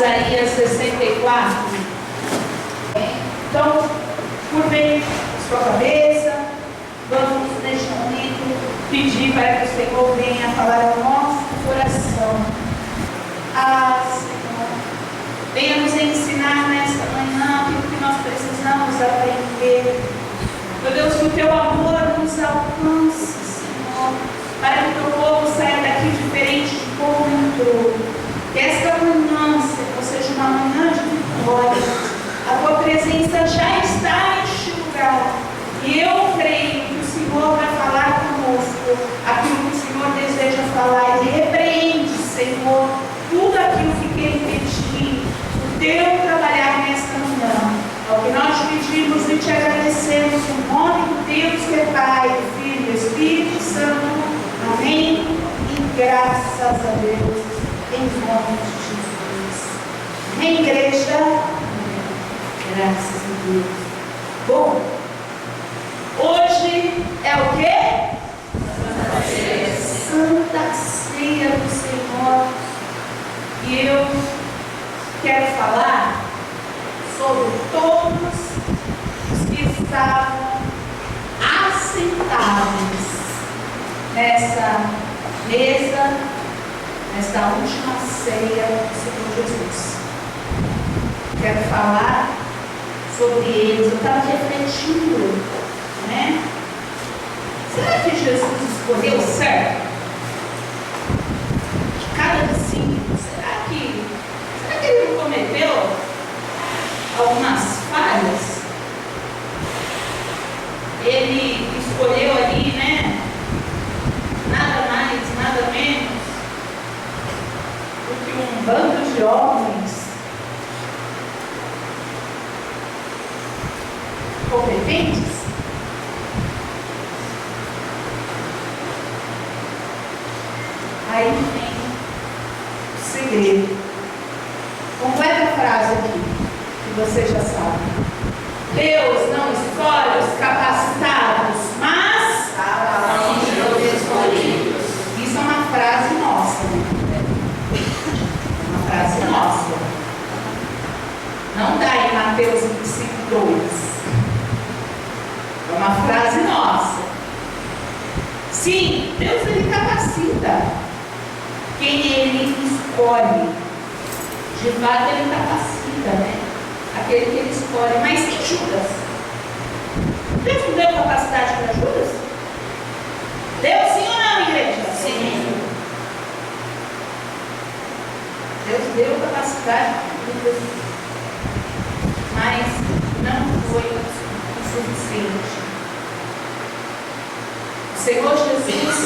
Isaías 64. Então, curvem sua cabeça, vamos neste momento pedir para que o Senhor venha falar ao nosso coração. Senhor, venha nos ensinar nesta manhã aquilo que nós precisamos aprender. Meu Deus, que o teu amor nos alcance, Senhor, para que o teu povo saia daqui diferente de encontro. Que esta manhã, Senhor, seja uma manhã de vitória. A tua presença já está neste lugar. E eu creio que o Senhor vai falar conosco aquilo que o Senhor deseja falar. E repreende, Senhor, tudo aquilo que quer impedir o teu trabalhar nesta manhã. É o que nós pedimos e te agradecemos no nome de Deus que é Pai, Filho e Espírito Santo. Amém. E graças a Deus, em nome de Jesus. Amém, igreja? Graças a Deus. Bom, hoje é o quê? Santa Ceia. Santa Ceia do Senhor. E eu quero falar sobre todos os que estavam assentados nessa mesa, nesta última ceia do Senhor Jesus. Quero falar sobre eles. Eu estava refletindo, né? Será que Jesus escolheu certo? De cada discípulo, será que ele não cometeu algumas falhas? Ele escolheu ali, né? Nada mais, nada menos do que um bando de homens competentes? Aí vem o segredo. Completa a frase aqui, que você já sabe. Deus não escolhe os capacitados, mas os escolhidos. Isso é uma frase nossa, né? Uma frase nossa. Não dá em Mateus 25:2. É uma frase nossa. Sim, Deus ele capacita quem ele escolhe. De fato ele capacita, né? Aquele que ele escolhe. Mas e Judas? Deus não deu capacidade para Judas? Deu sim ou não, igreja? Sim. Deus deu capacidade para Judas, mas não foi o suficiente. O Senhor Jesus,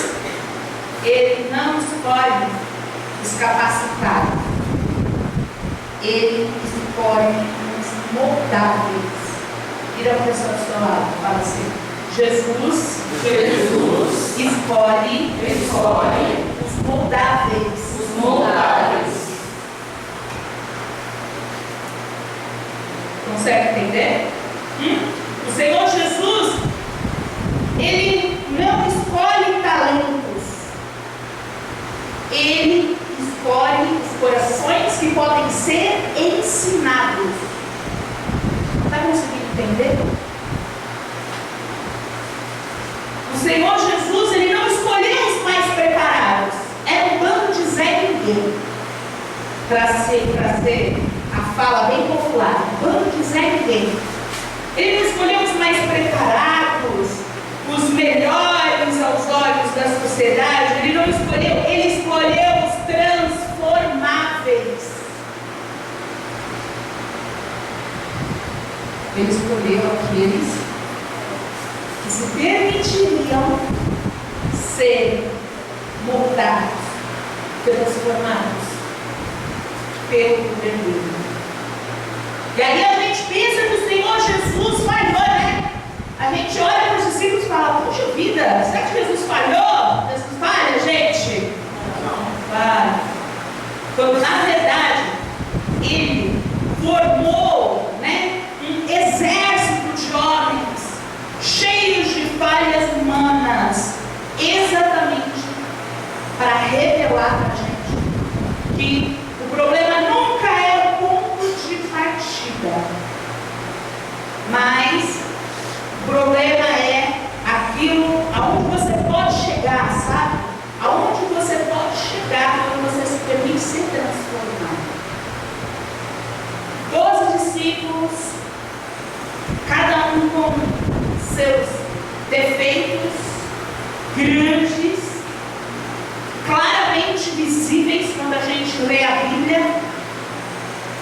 ele não escolhe os capacitados, ele escolhe os moldáveis. Vira a pessoa do seu lado, fala assim: Jesus escolhe os moldáveis. Consegue entender? O Senhor Jesus, ele não escolhe talentos, ele escolhe os corações que podem ser ensinados. Está conseguindo entender? O Senhor Jesus, ele não escolheu os mais preparados. Era um bando de Zé Ninguém. Para ser a fala bem popular, um bando de Zé Ninguém. Ele não escolheu os mais preparados, os melhores aos olhos da sociedade. Ele não escolheu, ele escolheu os transformáveis. Ele escolheu aqueles que se permitiriam ser moldados, transformados pelo poder dele. E aí a gente pensa que o Senhor Jesus falhou, né? A gente olha para os discípulos e fala: puxa vida, será que Jesus falhou? Jesus falha, gente? Não falha. Quando na verdade ele formou, né, um exército de homens cheios de falhas humanas, exatamente para revelar para a gente que o problema nunca é o discípulos, cada um com seus defeitos grandes, claramente visíveis quando a gente lê a Bíblia,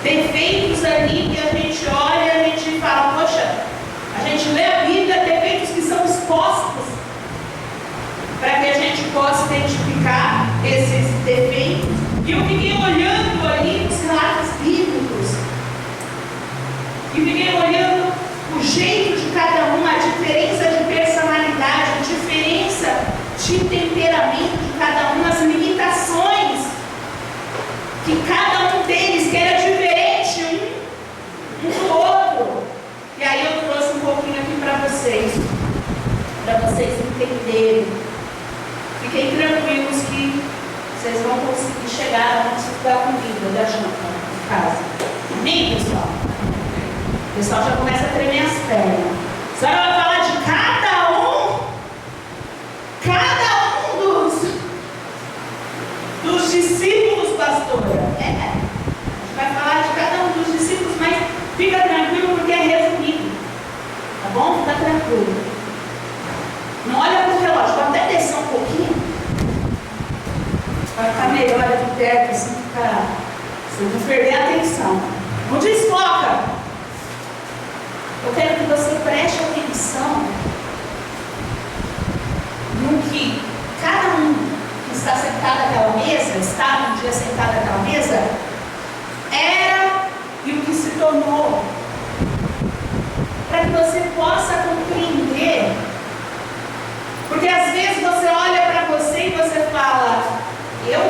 defeitos ali que a gente olha e a gente fala, poxa, a gente lê a Bíblia, defeitos que são expostos para que a gente possa identificar esses defeitos. E eu fiquei olhando ali nos relatos bíblicos, e fiquei olhando o jeito de cada um, a diferença de personalidade, a diferença de temperamento de cada um, as limitações que cada um deles, que era diferente um do outro. E aí eu trouxe um pouquinho aqui para vocês entenderem. Fiquem tranquilos que vocês vão conseguir chegar antes da comida, da janta, em casa. Amém, pessoal? O pessoal já começa a tremer as pernas. A senhora vai falar de cada um dos discípulos, pastora. A gente vai falar de cada um dos discípulos, mas fica tranquilo porque é resumido. Tá bom? Fica tranquilo. Não olha para o relógio, vou até descer um pouquinho. Vai ficar melhor aqui perto, assim, você não perder a atenção. Não desfoca. Eu quero que você preste atenção no que cada um que está sentado naquela mesa, estava um dia sentado naquela mesa, era e o que se tornou. Para que você possa compreender. Porque às vezes você olha para você e você fala, eu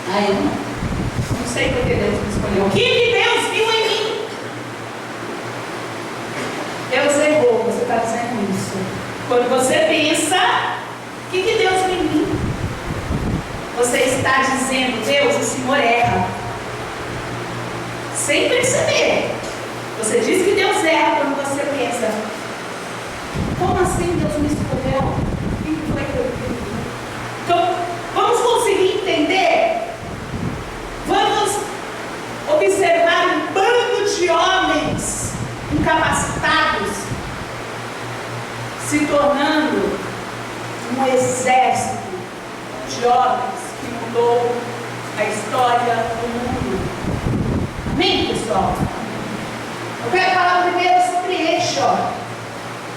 não sei porque Deus me escolheu. O que Deus viu em mim? Deus errou, você está dizendo isso. Quando você pensa, o que Deus viu em mim? Você está dizendo, Deus, o Senhor erra. Sem perceber. Você diz que Deus erra quando você pensa, como assim Deus me escolheu? O que foi que eu vi? Então, vamos conseguir entender? Vamos observar um bando de homens incapacitados se tornando um exército de homens que mudou a história do mundo. Amém, pessoal? Eu quero falar primeiro sobre este,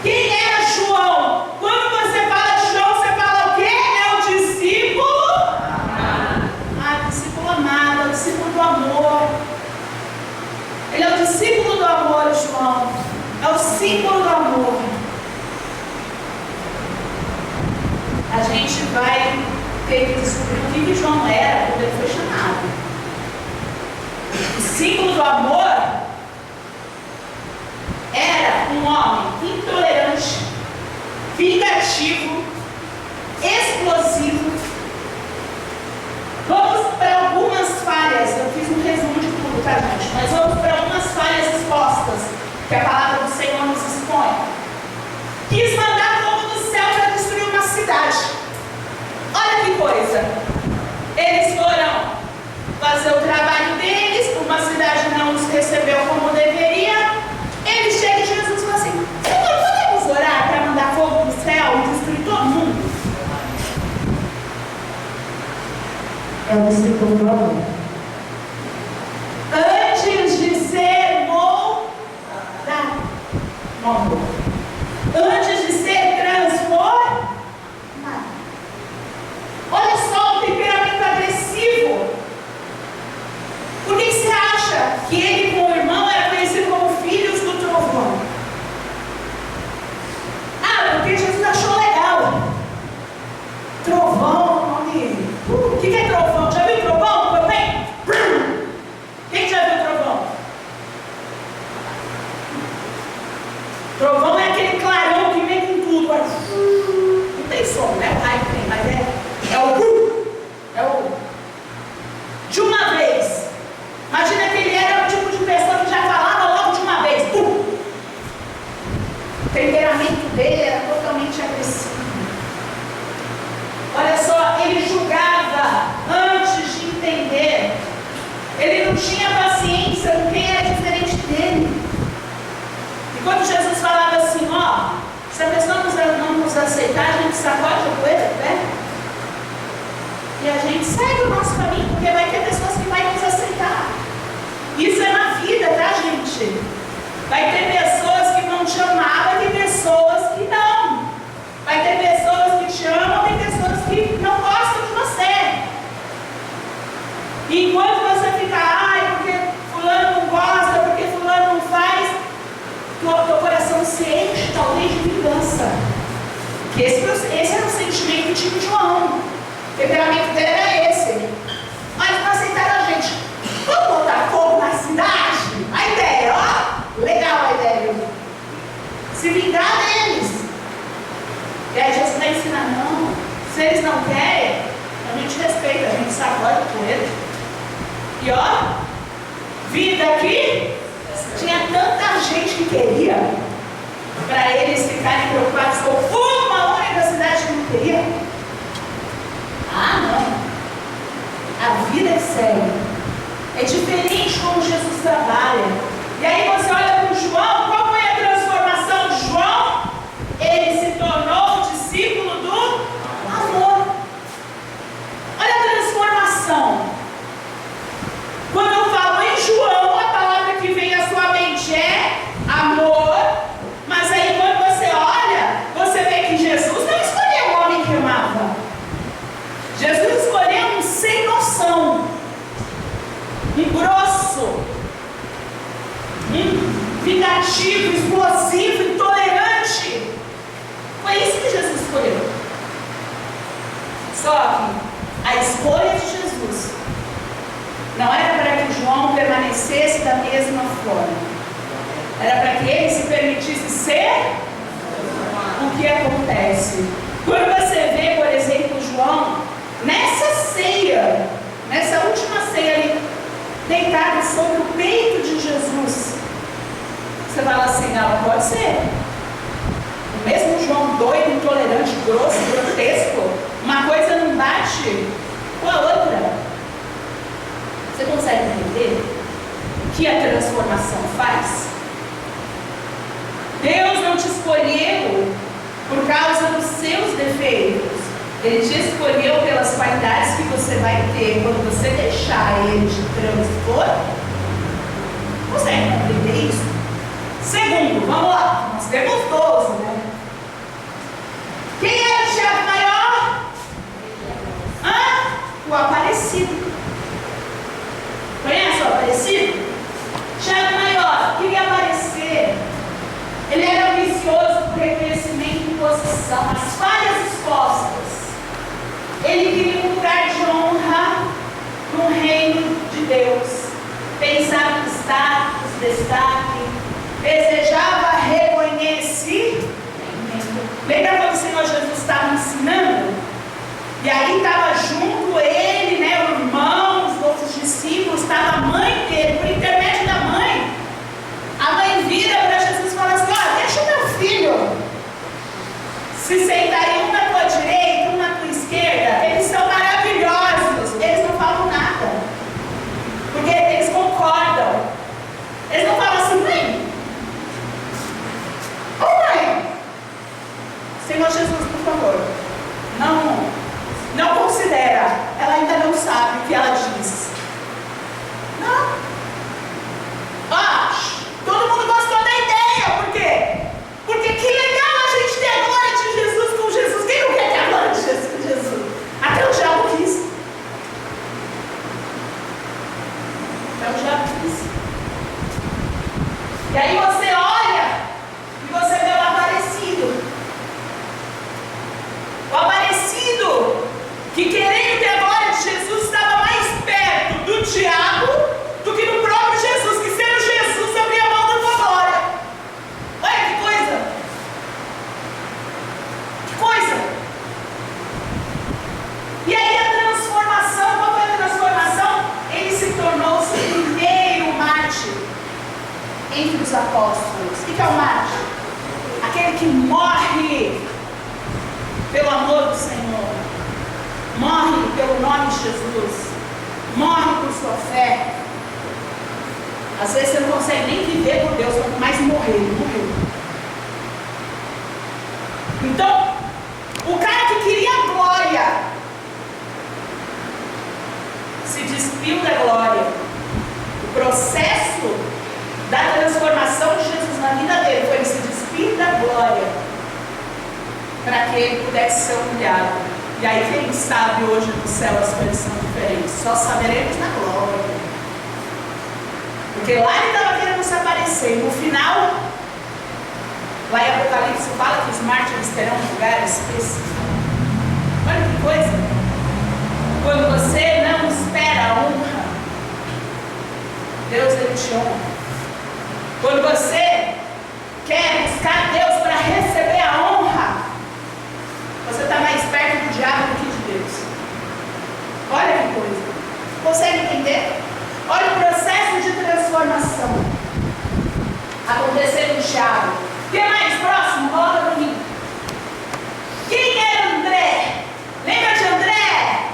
Quem era João? Quando você fala de João, você fala o quê? É o discípulo? Discípulo amado, é o discípulo do amor. Ele é o discípulo do amor, João. É o símbolo do amor. A gente vai ter que descobrir o que João era quando ele foi chamado. O símbolo do amor era um homem intolerante, vingativo, explosivo. Vamos para algumas falhas, eu fiz um resumo de tudo, tá, gente? Mas vamos para algumas falhas expostas que a palavra do Senhor nos expõe. Quis mandar fogo do céu para destruir uma cidade. Olha que coisa! Eles foram fazer o trabalho deles, uma cidade não os recebeu como deveria. Ele chega e Jesus fala assim, Senhor, podemos orar para mandar fogo do céu e destruir todo mundo? É o discípulo do amor. Antes de ser moldado, antes de ser transformado. Olha só o temperamento agressivo. Por que você acha que ele com o irmão era conhecido como filhos do trovão? Porque Jesus achou legal. Trovão, nome. O que é trovão? Já viu trovão? Também? Quem já viu trovão? Trovão é aquele clarão que vem com tudo. Não tem som, né? O raio tem, mas é o de uma vez. Imagina que ele era o tipo de quando Jesus falava assim, ó, se a pessoa não nos aceitar, a gente sacode a poeira do pé. E a gente segue o nosso caminho, porque vai ter pessoas que vão nos aceitar. Isso é na vida, tá, gente? Vai ter pessoas que vão te amar, vai ter pessoas que não. Vai ter pessoas que te amam, tem pessoas que não gostam de você. E enquanto você fica, ai, porque fulano não gosta, porque fulano não faz, teu coração se enche talvez de vingança. Que esse era o sentimento do tipo João. O temperamento dele era esse. Mas não aceitaram a gente. Vamos botar fogo na cidade? A ideia, ó, legal a ideia. Se vingar deles. E aí Jesus vai ensinar, não. Se eles não querem, a gente respeita, a gente sacode com eles. E ó, vida aqui, tinha tanta gente que queria, para eles ficarem preocupados com uma única cidade que não queria. Ah, não. A vida é séria. É diferente como Jesus trabalha. E aí você olha para o João, qual foi a transformação de João? Ele se tornou discípulo do amor. Olha a transformação. Quando eu falo em João, a palavra que vem à sua mente é amor. Mas aí quando você olha, você vê que Jesus não escolheu o homem que amava. Jesus escolheu um sem noção, um grosso, um vingativo, explosivo, intolerante. Foi isso que Jesus escolheu. Só que a escolha de Jesus não era para que João permanecesse da mesma forma. Era para que ele se permitisse ser o que acontece. Quando você vê, por exemplo, João, nessa ceia, nessa última ceia ali, deitado sobre o peito de Jesus, você fala assim, não, pode ser. O mesmo João doido, intolerante, grosso, grotesco, uma coisa não bate com a outra. Você consegue entender o que a transformação faz? Deus não te escolheu por causa dos seus defeitos. Ele te escolheu pelas qualidades que você vai ter quando você deixar Ele te transpor. Consegue entender isso? Segundo, vamos lá, nós temos 12, né? Quem era o Tiago maior? O Aparecido. Conhece o Aparecido? Tiago maior, queria aparecer. Ele era ambicioso por reconhecimento e posição, as falhas expostas. Ele queria um lugar de honra no reino de Deus. Pensava no status, destaque, desejava reconhecimento. Lembra quando o Senhor Jesus estava ensinando? E aí estava junto ele, né, o irmão, os outros discípulos, estava a mãe dele, por intermédio da mãe. A mãe vira para Jesus e fala assim, deixa o meu filho se sentar aí, um na tua direita, um na tua esquerda, eles são maravilhosos, eles não falam nada, porque eles concordam, eles não falam assim, mãe, Senhor Jesus, por favor, não considera, ela ainda não sabe o que ela diz. Não. Todo mundo gostou da ideia, por quê? Porque que legal a gente ter a glória de Jesus com Jesus. Quem não quer ter a glória de Jesus com Jesus? Até o diabo quis. E aí você olha e você vê o Aparecido. O Aparecido, que querendo ter a glória de Jesus, estava mais perto do diabo do que do próprio Jesus, que sendo Jesus abria a mão da tua glória. Olha que coisa! Que coisa! E aí a transformação, qual foi a transformação? Ele se tornou-se o primeiro mártir entre os apóstolos. O que é o mártir? Aquele que morre pelo amor do Senhor, morre pelo nome de Jesus, morre por sua fé. Às vezes você não consegue nem viver por Deus, quanto mais morrer. Então, o cara que queria glória se despiu da glória. O processo da transformação de Jesus na vida dele foi ele se despir da glória para que ele pudesse ser humilhado. E aí quem sabe hoje no céu as coisas são diferentes, só saberemos na glória. Porque lá ele estava querendo se aparecer, e no final, lá em Apocalipse fala que os mártires terão um lugar específico. Olha que coisa! Quando você não espera a honra, Deus ele te honra. Quando você quer buscar Deus para receber a honra, você está mais perto do diabo do que de Deus. Olha que coisa! Consegue entender? Olha o processo de transformação acontecendo no diabo. Quem mais próximo? Coloca para mim. Quem era André? Lembra de André?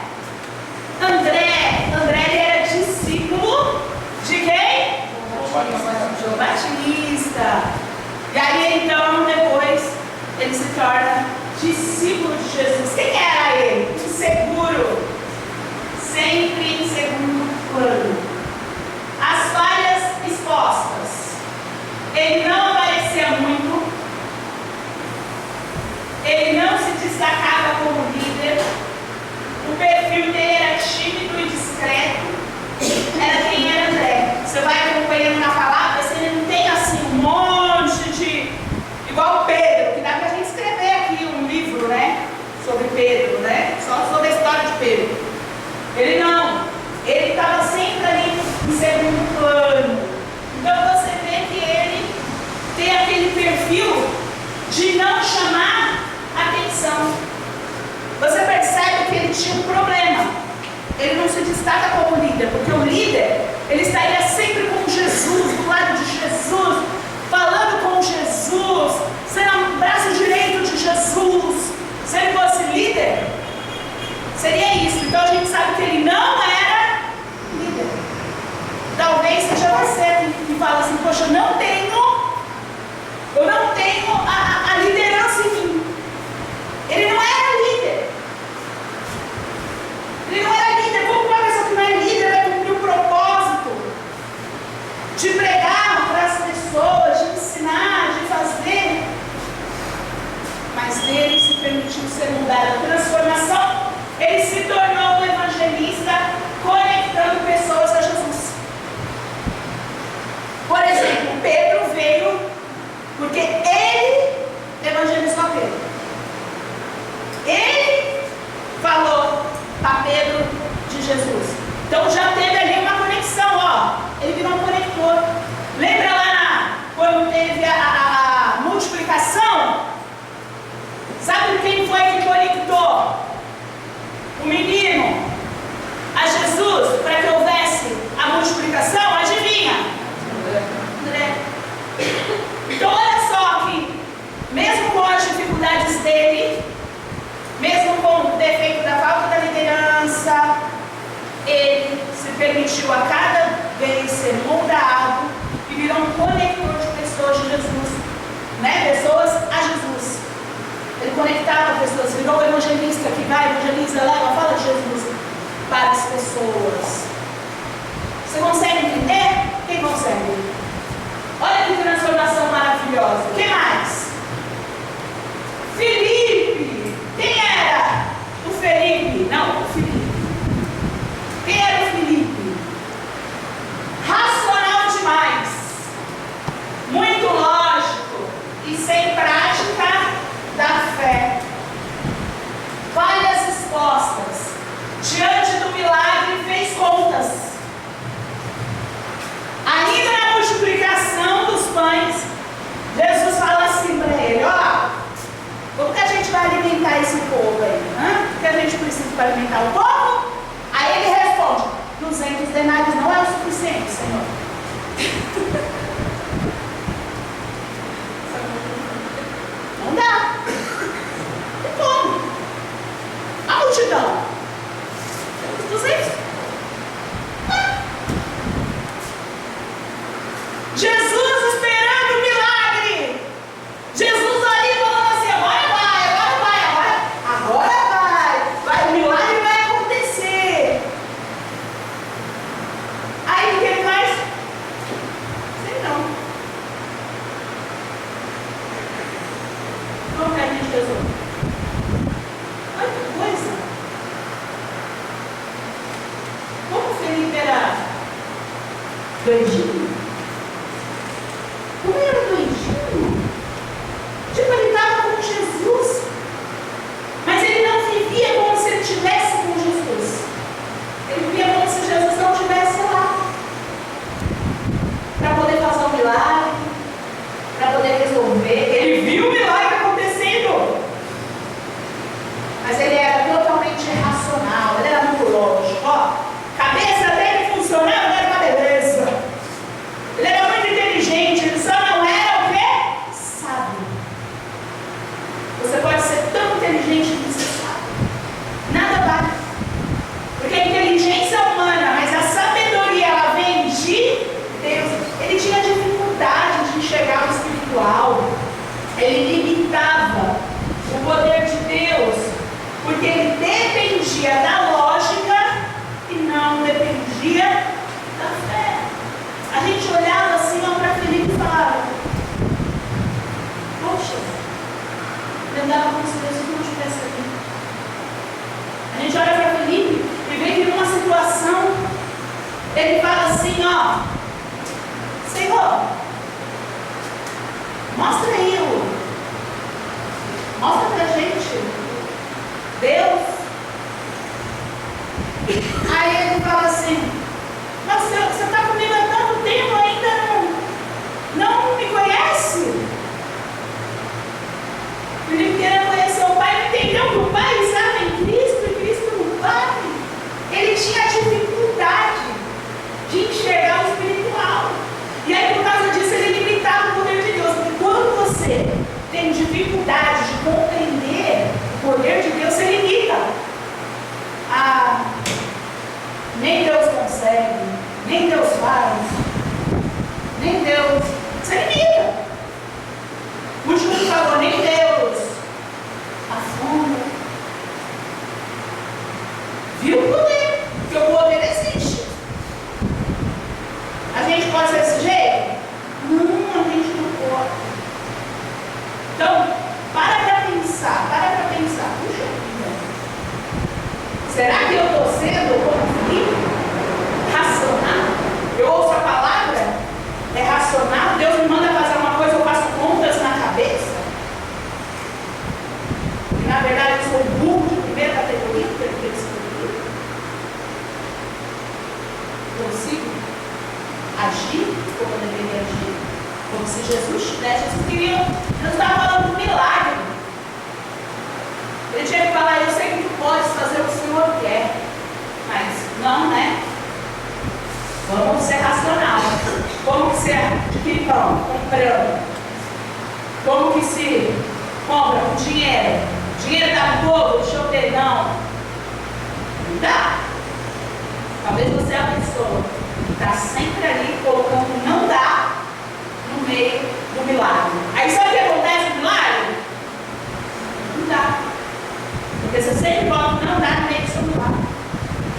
André ele era discípulo de quem? João Batista. E aí então depois ele se torna discípulo de Jesus. Quem era ele? Inseguro. Sempre em segundo plano. As falhas expostas. Ele não aparecia muito. Ele não se destacava como líder. O perfil dele era tímido e discreto. Era quem era André. Você vai acompanhando na palavra, se ele não tem assim um monte de... Igual Pedro, que dá pra gente escrever aqui um livro, né? Sobre Pedro, né? Só sobre a história de Pedro. Ele não. Ele estava sempre ali em segundo plano. Então você vê que ele tem aquele perfil de não chamar atenção. Você percebe que ele tinha um problema. Ele não se destaca como líder, porque o líder, ele estaria sempre com Jesus, do lado de Jesus, falando com Jesus, sendo o braço direito de Jesus. Se ele fosse líder, seria isso. Então a gente sabe que ele não era líder. Talvez seja você que fala assim, poxa, eu não tenho a liderança em mim. Ele não era líder. Ele não era líder. Como uma pessoa que não é líder vai cumprir o propósito de pregar para as pessoas, de ensinar, de fazer? Mas ele se permitiu ser mudado. A transformação, ele se tornou um evangelista, conectando pessoas a Jesus. Por exemplo, Pedro veio porque ele evangelizou a Pedro. Ele falou para Pedro de Jesus. Então já teve ali uma conexão, ó. Ele virou um conector. Lembra lá quando teve a multiplicação? Sabe quem foi que conectou o menino a Jesus para que houvesse a multiplicação? Adivinha? André. Então olha só que mesmo com as dificuldades dele, mesmo com o defeito da falta da liderança, ele se permitiu a cada vez ser moldado e virou um conector de pessoas de Jesus, né? Pessoas a Jesus. Ele conectava pessoas, virou um evangelista que vai, evangeliza, leva, fala de Jesus para as pessoas. Você consegue entender? Quem consegue? Olha que transformação maravilhosa. Quem mais? Felipe. Quem era o Felipe? Não, o Felipe. Quem era o Felipe? Racional demais. Muito lógico e sem prática da fé. Falhas expostas. Diante do milagre fez contas. Ainda na multiplicação dos pães, Jesus fala assim para ele, ó, como que a gente vai alimentar esse povo aí? O que a gente precisa para alimentar o povo? Aí ele responde, 200 denários não é o suficiente, Senhor. Não dá. E como? A multidão. 200. Doidinho? Como ele era doidinho? Tipo, ele estava com Jesus, mas ele não vivia como se ele estivesse com Jesus. Ele vivia como se Jesus não estivesse lá, para poder fazer um milagre, para poder resolver. Ele viu o milagre acontecendo, mas ele era totalmente irracional, ele era muito lógico. Ó, cabeça dele funcionava, era uma beleza. Ele era muito inteligente, ele só não era o quê? Sábio. Você pode ser tão inteligente que você sabe. Nada vale. Porque a inteligência humana, mas a sabedoria, ela vem de Deus. Ele tinha dificuldade de enxergar o espiritual. Ele limitava o poder de Deus, porque ele dependia da lógica e não dependia da fé. A gente olhava assim para Felipe e falava: poxa, eu andava como se Jesus não estivesse aqui. A gente olha para Felipe e vê que numa situação ele fala assim: ó, Senhor, mostra aí, mostra pra gente Deus. Aí ele fala assim: mas você está comigo há tanto tempo, ainda não me conhece? Ele queria conhecer o Pai, não entendeu que o Pai estava em Cristo e Cristo no Pai. Ele tinha dificuldade de enxergar o espiritual. E aí, por causa disso, ele limitava o poder de Deus. Porque quando você tem dificuldade de compreender o poder de Deus, você limita. Nem Deus consegue, nem Deus faz, nem Deus. Você limita. O Júlio falou: nem Deus afunda. Viu o poder? Porque o poder existe. A gente pode ser desse jeito? Não, a gente não pode. Então, para pensar. Puxa vida. Será que eu estou sendo como Felipe? Racional? Eu ouço a palavra? É racional? Deus me manda fazer uma coisa, eu faço contas na cabeça? E, na verdade, eu sou burro de primeira categoria, porque eu consigo agir como eu deveria agir, como se Jesus tivesse. Jesus estava falando do milagre. Ele tinha que falar: eu sei que tu podes fazer o que o Senhor quer, mas não, né? Vamos ser racional. Como que se adquire pão? Comprando. Como que se compra com dinheiro? Dinheiro dá no povo? Deixa eu ter, não. Não dá. Talvez você é a pessoa que está sempre ali colocando não dá no meio do milagre. Aí sabe o que acontece no milagre? Não dá. Porque você sempre bota não dá no meio do seu milagre.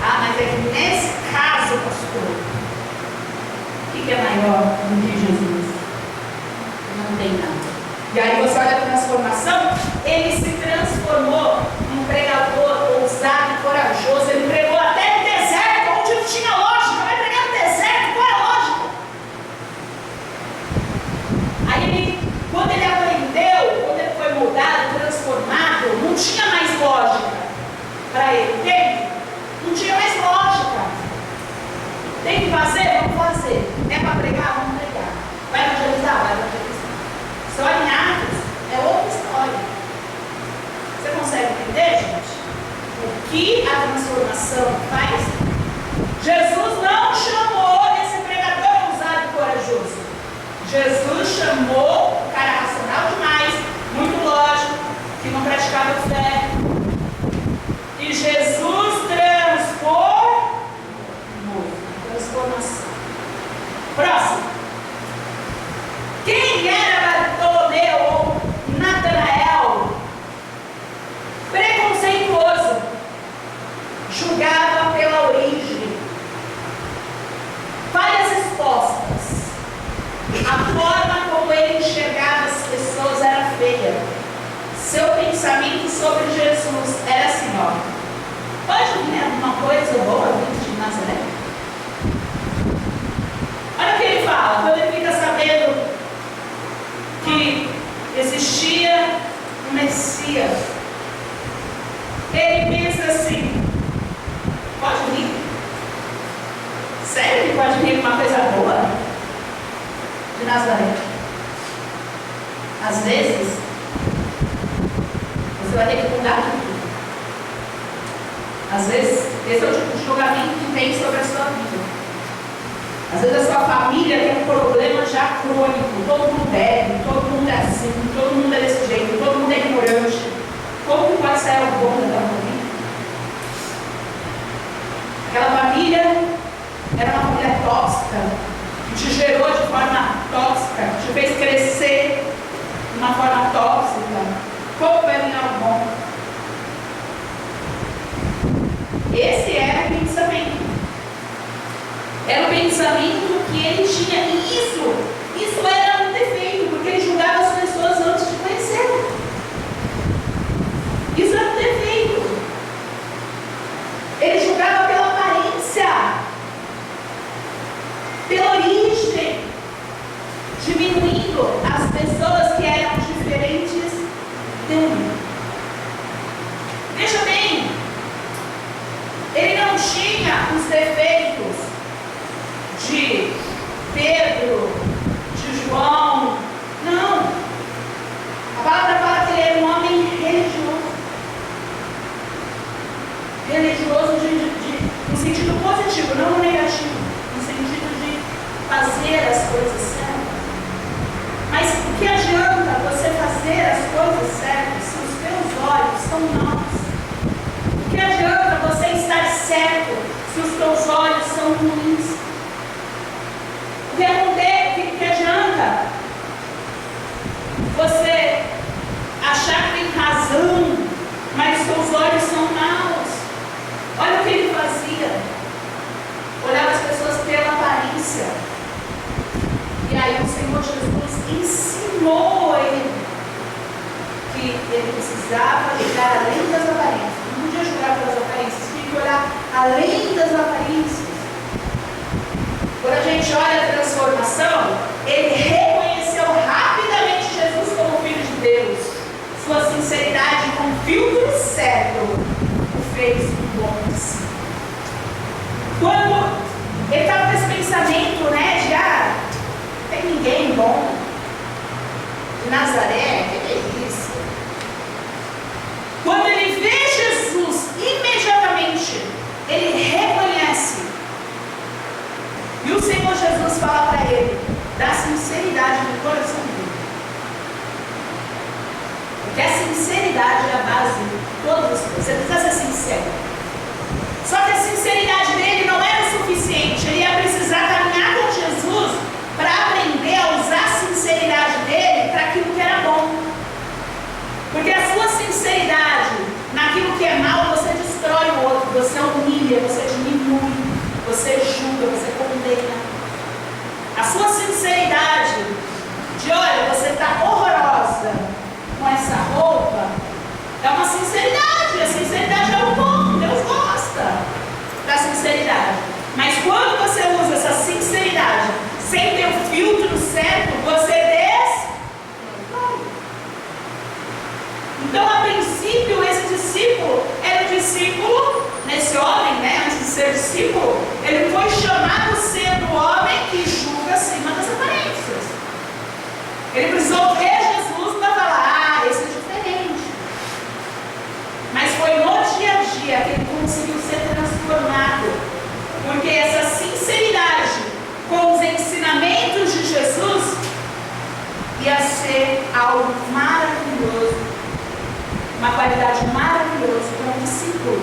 Ah, mas é que nesse caso, pastor, o que é maior do que Jesus? Não tem nada. E aí você olha a transformação, ele se transformou num pregador ousado e corajoso. Ele pregou até no deserto, onde não tinha lógica. Vai pregar no deserto, qual é a lógica? Aí quando ele aprendeu, quando ele foi mudado, transformado, não tinha mais lógica para ele, entende? Não tinha mais lógica. Tem que fazer? Vamos fazer. É para pregar? Vamos pregar. Vai evangelizar? Vai evangelizar. Só em Atos é outra história. Nazaré. Às vezes, você vai ter que mudar tudo. Às vezes, esse é o tipo de julgamento que tem sobre a sua vida. Às vezes a sua família tem um problema já crônico. Todo mundo bebe, todo mundo é assim, todo mundo é desse jeito, todo mundo é ignorante. Como que pode sair o bom da família? Aquela família era uma família tóxica, que te gerou de forma tóxica, te fez crescer de uma forma tóxica. Como vai vir algo bom? Esse era o pensamento. Era o pensamento que ele tinha. E isso era um defeito, porque ele julgava as pessoas antes de conhecer. Isso era um defeito. Ele julgava pela aparência, pela origem, diminuindo as pessoas que eram diferentes dele. Veja bem, ele não tinha os defeitos de Pedro, de João, não. A palavra fala que ele era um homem religioso. Religioso no sentido positivo, não no negativo, no sentido de fazer as coisas certas. Mas o que adianta você fazer as coisas certas se os teus olhos são maus? O que adianta você estar certo se os teus olhos são ruins? O que acontece? O que adianta você achar que tem razão, mas seus olhos são maus? Olha o que ele fazia. Olhava as pessoas pela aparência. E aí o Senhor Jesus ensinou ele que ele precisava olhar além das aparências. Não podia julgar pelas aparências, tinha que olhar além das aparências. Quando a gente olha a transformação, ele reconheceu rapidamente Jesus como Filho de Deus. Sua sinceridade com o filtro certo o fez um bom discípulo. Quando ele estava com esse pensamento, de tem ninguém bom de Nazaré, que é isso? Quando ele vê Jesus, imediatamente ele reconhece. E o Senhor Jesus fala para ele da sinceridade do coração dele. Porque a sinceridade é a base de todas as coisas. Você precisa ser sincero. Só que a sinceridade dele não era o suficiente. Ele ia precisar caminhar com Jesus para aprender a usar a sinceridade dele para aquilo que era bom. Porque a sua sinceridade naquilo que é mal, você destrói o outro, você humilha, você diminui, você julga, você condena. A sua sinceridade de olha, você está horrorosa com essa roupa, é uma sinceridade. A sinceridade é o bom, Deus gosta da sinceridade. Mas quando você usa essa sinceridade sem ter o filtro certo, você destrói. Então, a princípio, esse discípulo era um discípulo, nesse homem, antes de ser discípulo, ele foi chamado sendo o homem que julga acima das aparências. Ele precisou ver Jesus para falar, esse é diferente. Mas foi no dia a dia que ele conseguiu ser transformado, porque essa sinceridade com os ensinamentos de Jesus ia ser algo maravilhoso, uma qualidade maravilhosa para um discípulo.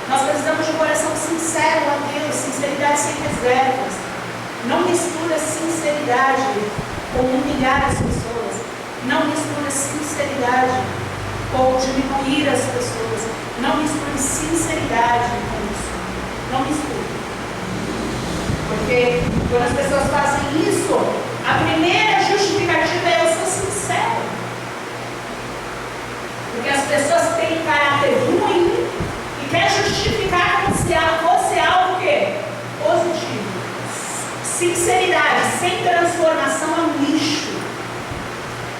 Nós precisamos de um coração sincero a Deus, sinceridade sem reservas. Não mistura sinceridade com humilhar as pessoas. Não mistura sinceridade com diminuir as pessoas. Não misture sinceridade com isso. Não misture. Porque quando as pessoas fazem isso, a primeira justificativa é eu sou sincero. Porque as pessoas têm caráter ruim e quer justificar como se fosse algo que? Positivo. Sinceridade sem transformação é um lixo.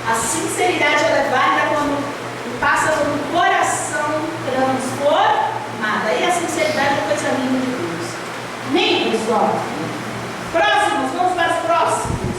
A sinceridade ela é válida quando passa por um coração transformado. Aí a sinceridade é coisa linda de Deus. Amém, pessoal? Próximos, vamos para os próximos.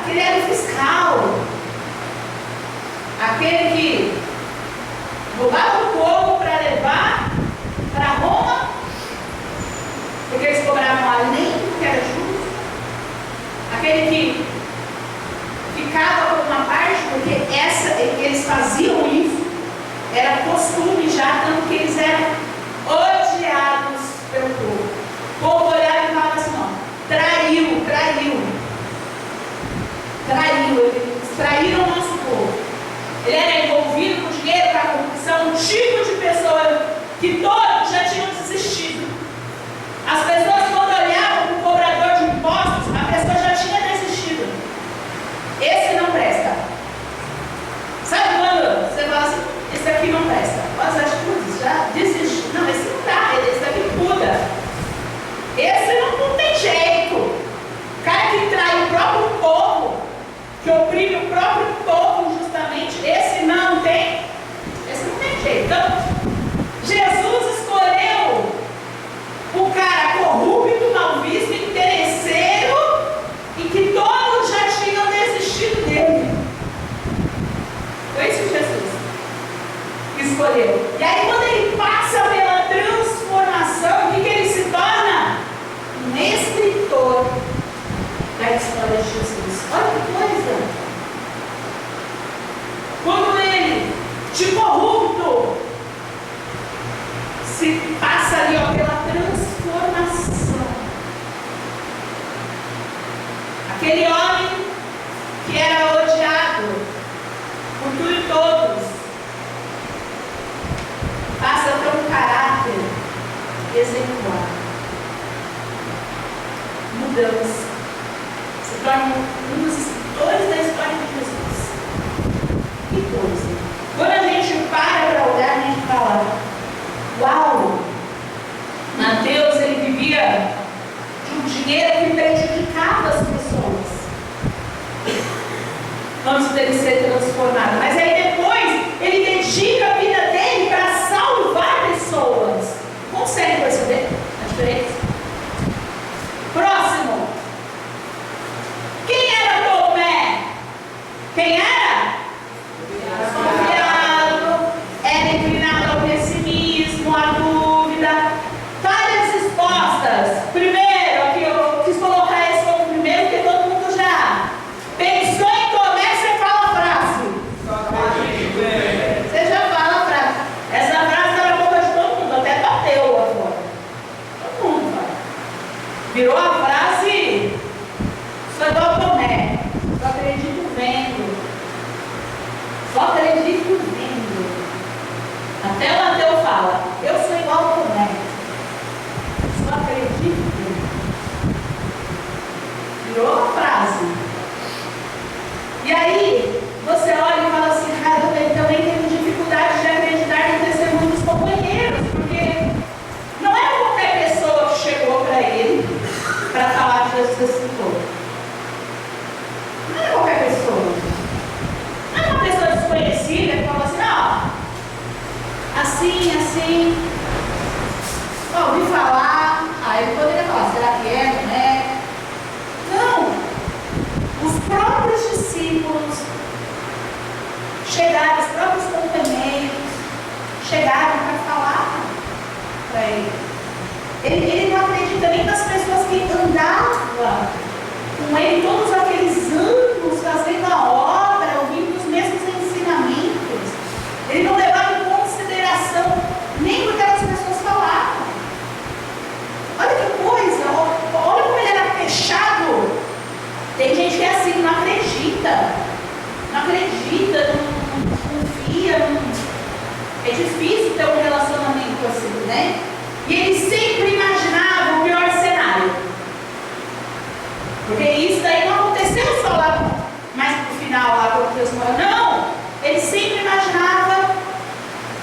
aquele era o fiscal, aquele que roubava o povo para levar para Roma, porque eles cobravam além do que era justo, aquele que ficava por uma parte, porque eles faziam isso, era costume já, tanto que eles eram odiados pelo povo. O povo olhava e falava assim, ó, traiu, eles traíram o nosso povo. Ele era envolvido com dinheiro, com a corrupção, um tipo de pessoa que todos já tinham desistido. As pessoas, quando olhavam para o cobrador de impostos, a pessoa já tinha desistido. Esse não presta. Sabe quando você fala assim, esse aqui não presta? As atitudes já desistiu. Não, esse não dá, esse daqui muda. Esse não tem jeito. O cara que trai o próprio povo, que oprime o próprio povo injustamente, esse não tem jeito. Então, Jesus escolheu o cara corrupto, mal visto, interesseiro, e que todos já tinham desistido dele. Foi isso que Jesus escolheu. E aí, quando ele passa pela transformação, o que ele se torna? Um escritor da história de Jesus. Olha que coisa! Quando ele, de corrupto, se passa ali ó, pela transformação. Aquele homem que era odiado por tudo e todos, passa a ter um caráter exemplar. Mudança. Se torna um dos escritores da história de Jesus. Que coisa! Quando a gente para olhar, a gente fala, uau! Mateus, ele vivia de um dinheiro que prejudicava as pessoas antes dele ser transformado. Mas aí depois, ele dedica a vida dele para salvar pessoas. Consegue perceber a diferença? Próximo. Quem era Tomé? Quem era? Desconfiado, era inclinado ao pessimismo, à dúvida. Várias respostas. Primeiro, aqui eu quis colocar esse como primeiro, porque todo mundo já pensou em Tomé, você fala a frase. Você já fala a frase. Essa frase está na boca de todo mundo, até bateu lá fora. Todo mundo fala. Virou a frase, sou igual Tomé, só acredito vendo. Só acredito vendo. Até o Mateus fala, eu sou igual a Tomé. Só acredito vendo. Virou a frase. E aí, você olha e fala assim, cara, ele também teve dificuldade de acreditar no testemunho dos companheiros, porque não é qualquer pessoa que chegou para ele para falar de Jesus ressuscitou. Não é qualquer pessoa. Não é uma pessoa desconhecida que fala assim, ó, assim, ó, ouvi falar, ele poderia falar, será que é, não é? Não. Os próprios discípulos chegaram, os próprios companheiros chegaram para falar para ele. Ele não acredita nem nas pessoas que andavam com ele todos aqueles anos, fazendo a obra, ouvindo os mesmos ensinamentos. Ele não levava em consideração nem o que aquelas pessoas falavam. Olha que coisa, olha como ele era fechado. Tem gente que é assim, não acredita, não confia, é difícil ter um relacionamento assim, né? E ele sempre imaginava o pior cenário. Porque isso daí não aconteceu só lá, mais pro final, lá quando Deus morreu. Não! Ele sempre imaginava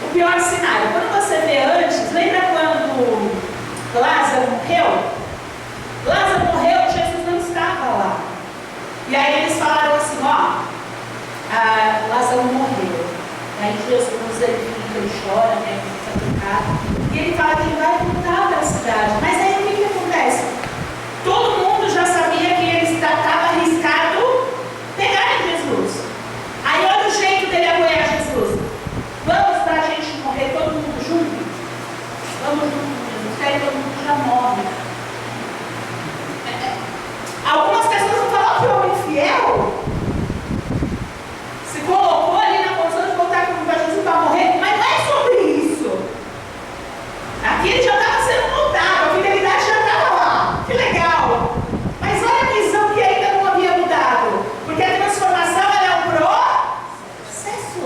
o pior cenário. Quando você vê antes, lembra quando Lázaro morreu? Lázaro morreu, Jesus não estava lá. E aí eles falaram assim, ó, Lázaro morreu. Aí Jesus, ele chora, né? E ele fala que ele vai voltar para a cidade. Mas aí o que acontece? Todo mundo já sabia que ele estava arriscado estamos juntos com Jesus, que aí todo mundo já morre. Algumas pessoas vão falar que o homem fiel se colocou ali na posição de voltar com Jesus para morrer, mas não é sobre isso. Aqui ele já estava sendo moldado, a fidelidade já estava lá. Que legal! Mas olha a visão que ainda não havia mudado, porque a transformação ela é um processo.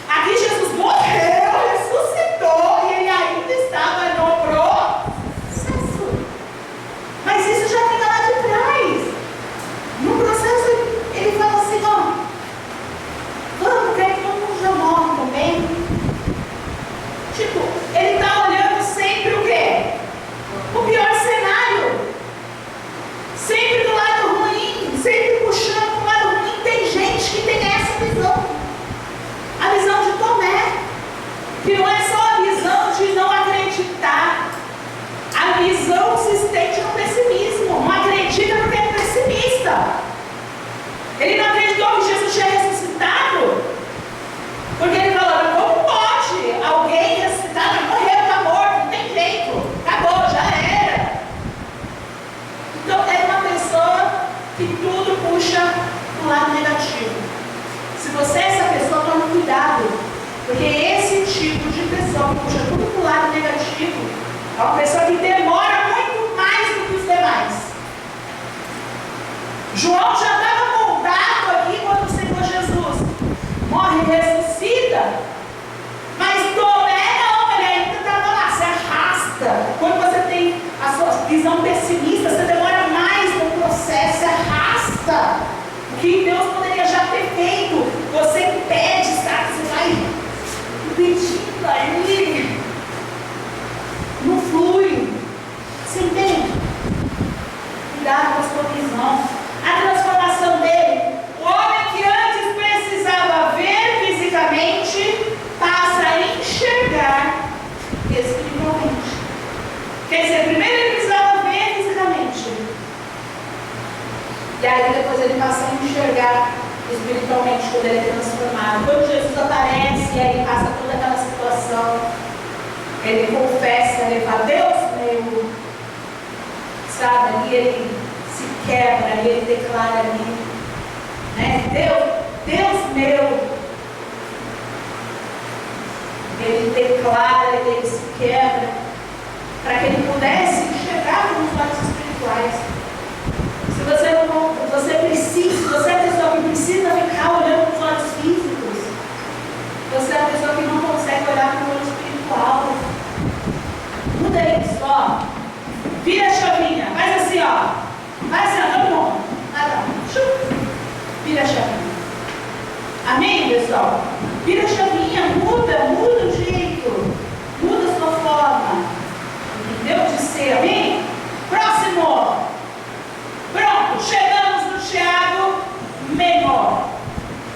Aqui Jesus morreu, ressuscitou e ele ainda estava no processo. Mas isso já fica lá de trás. No processo ele fala assim, ó, vamos, quer que todo mundo já morre também? Tipo, ele está olhando sempre o quê? O pior cenário. Sempre do lado ruim, sempre puxando para o lado ruim. Tem gente que tem essa visão. A visão de Tomé, que não é só a visão de não acreditar. A visão se estende no pessimismo. Não acredita porque é pessimista. Ele não acreditou que Jesus tinha ressuscitado, porque ele falou, como pode alguém ressuscitar? Morreu, está morto, não tem jeito, acabou, já era. Então é uma pessoa que tudo puxa para o lado negativo. Se você é essa pessoa, tome cuidado, porque esse tipo de pessoa que puxa tudo para o lado negativo é uma pessoa que demora muito mais do que os demais. João já estava moldado aqui quando o Senhor Jesus morre e ressuscita, mas Tomé não, ele ainda estava lá, se arrasta. Quando você tem a sua visão pessimista, você demora mais no processo, se arrasta. O que Deus poderia já ter feito, você pede, sabe? Você vai pedindo aí, não flui. Você entende? Cuidado com a sua visão. A transformação dele, o homem que antes precisava ver fisicamente, passa a enxergar espiritualmente. Quer dizer, primeiro ele precisava ver fisicamente, e aí depois ele passa a enxergar espiritualmente quando ele é transformado. Quando Jesus aparece e aí passa toda aquela situação, ele confessa, ele fala, Deus meu, sabe, ali ele se quebra, e ele declara ali, né? Deus meu, ele declara, ele se quebra, para que ele pudesse enxergar com os olhos espirituais. Se você é a pessoa que precisa ficar olhando com os olhos físicos, você é a pessoa que não consegue olhar com o olho espiritual. Muda isso, ó. Vira a chavinha, faz assim, ó. Vai assim, ó, todo mundo. Vira a chavinha. Amém, pessoal? Vira a chavinha, muda o jeito. Muda a sua forma. Entendeu? De ser, amém? Próximo. Pronto, chegamos no Tiago menor.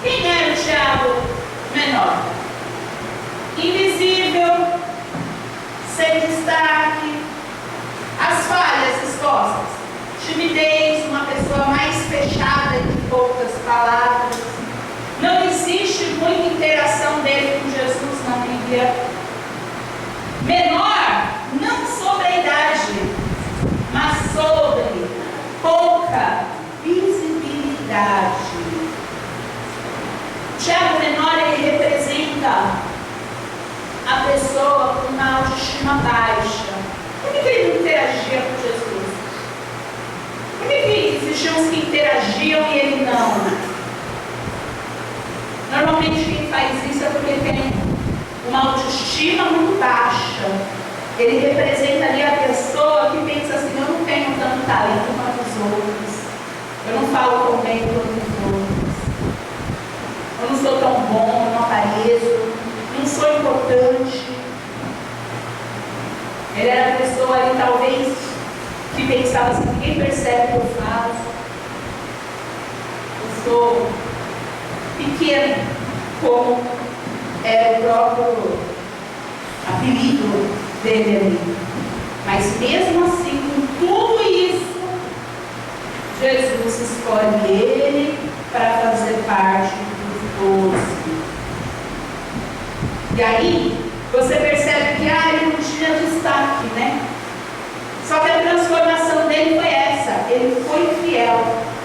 Quem era o Tiago menor? Invisível, sem destaque, as falhas expostas, timidez, uma pessoa mais fechada em poucas palavras. Não existe muita interação dele com Jesus na Bíblia. Menor, não sobre a idade, mas sobre pouca visibilidade. Tiago menor, ele representa a pessoa com uma autoestima baixa. Por que ele não interagia com Jesus? Por que existiam os que interagiam e ele não? Normalmente quem faz isso é porque tem uma autoestima muito baixa. Ele representa ali a pessoa que pensa assim, eu não tenho tanto talento quanto os outros. Eu não falo tão bem quanto os outros. Eu não sou tão bom, eu não apareço, não sou importante. Ele era a pessoa ali, talvez, que pensava assim, ninguém percebe o que eu faço. Eu sou pequeno, como era o próprio apelido dele ali. Mas mesmo assim, com tudo isso, Jesus escolhe ele para fazer parte dos 12. E aí, você percebe que ele não tinha destaque.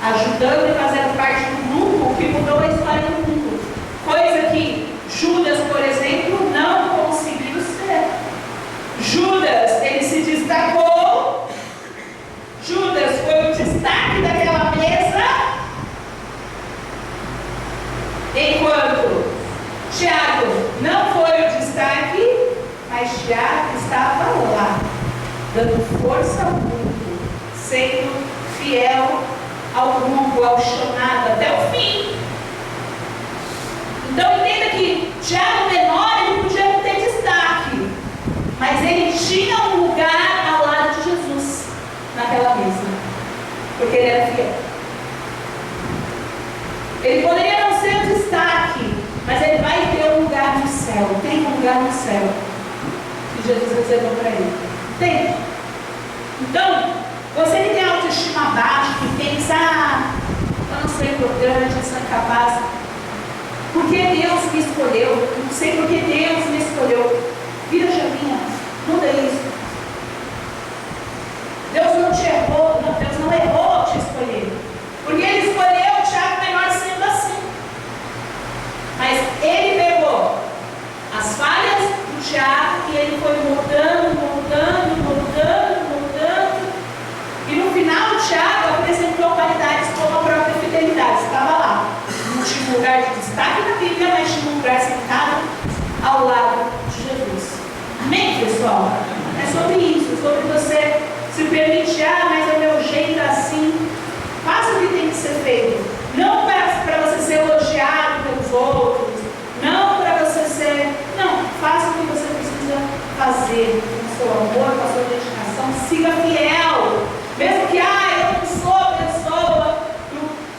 ajudando e fazendo parte do grupo que mudou a história do mundo. Coisa que Judas, por exemplo, não conseguiu ser. Judas, ele se destacou. Judas foi o destaque daquela mesa, enquanto Tiago não foi o destaque, mas Tiago estava lá, dando força ao grupo, sendo fiel ao grupo, ao chamado até o fim. Então entenda que Tiago menor, ele podia não ter destaque, mas ele tinha um lugar ao lado de Jesus naquela mesa, porque ele era fiel. Ele poderia não ser o destaque, mas ele vai ter um lugar no céu. Tem um lugar no céu que Jesus reservou para ele. Tem. Então, você que tem autoestima baixa, que pensa, eu não sou importante, eu sou incapaz. Porque Deus me escolheu, eu não sei porque Deus me escolheu. Vira a chavinha, muda isso. Deus não te errou, Deus não errou ao te escolher. Porque Ele escolheu o Tiago menor sendo assim. Mas Ele pegou as falhas do Tiago e Ele foi moldando. E no final o Tiago apresentou qualidades como a própria fidelidade. Estava lá. Não tinha um lugar de destaque na Bíblia, mas tinha um lugar sentado ao lado de Jesus. Amém, pessoal? É sobre isso, sobre você se permitir, mas é o meu jeito assim. Faça o que tem que ser feito. Não para você ser elogiado pelos outros. Não para você ser... Não, faça o que você precisa fazer com o seu amor, com a sua dedicação. Siga fiel. Mesmo que, eu não sou a pessoa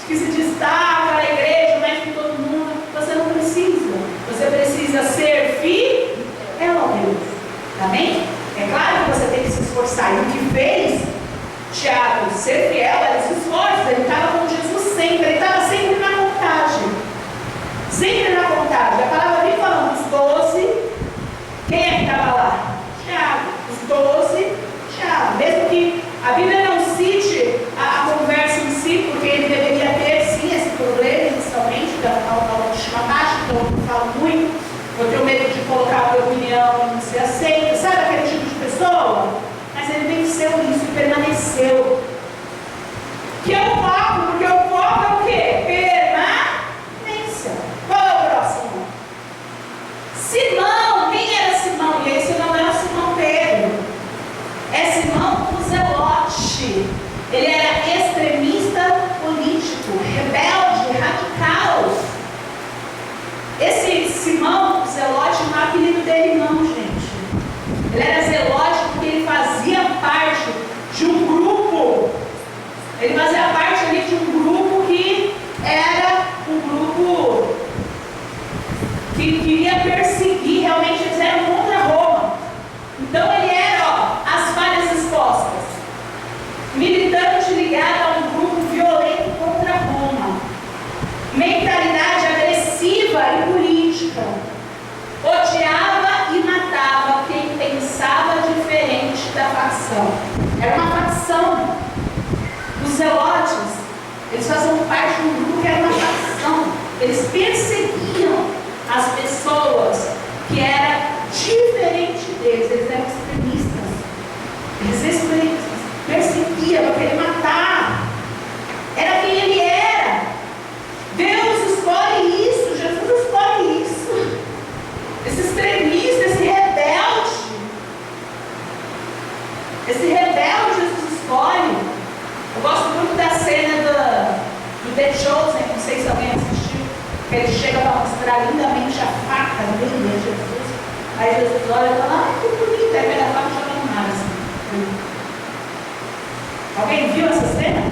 que se destaca na igreja, mais que todo mundo. Você não precisa. Você precisa ser fiel a Deus. Amém? É claro que você tem que se esforçar. E o que fez Tiago ser fiel era esse esforço. Ele estava com Jesus sempre. Ele estava sempre na contagem. Sempre na contagem. A palavra vem falando dos 12. Quem é que estava lá? Tiago. Os 12, Tiago. Mesmo que a Bíblia não cite a conversa em si, porque ele deveria ter sim esse problema inicialmente da autoestima baixa, então eu não falo muito. Eu tenho medo de colocar a minha opinião e não ser aceita. Sabe aquele tipo de pessoa? Mas ele venceu isso e permaneceu. Que é o foco, porque o foco é o quê? Permanência. Qual é o próximo? Simão. Quem era Simão? E esse não é o Simão Pedro. É Simão o Zelote. Ele era extremista político, rebelde, radical. Esse Simão, o Zelote, não é o apelido dele não, gente. Ele era Zelote porque ele fazia parte de um grupo. Ele fazia parte ali de um grupo que era um grupo que queria perseguir, realmente eles eram contra Roma. Então ele era, as falhas expostas. Militante ligado a um grupo violento contra Roma. Mentalidade agressiva e política. Odiava e matava quem pensava diferente da facção. Era uma facção. Os zelotes, eles faziam parte de um grupo que era uma facção. Eles perseguiam as pessoas que eram diferentes deles. Eles eram extremistas. Eles perseguiam para querer matar. Era quem ele era. Deus escolhe isso. Jesus escolhe isso. Esse extremista, esse rebelde. Esse rebelde Jesus escolhe. Eu gosto muito da cena do The Chosen, não sei se alguém assistiu, que ele chega para mostrar lindamente a faca dele, né, Jesus. Aí Jesus olha e fala, que bonita, aí pega a faca e joga no mar assim. Alguém viu essa cena?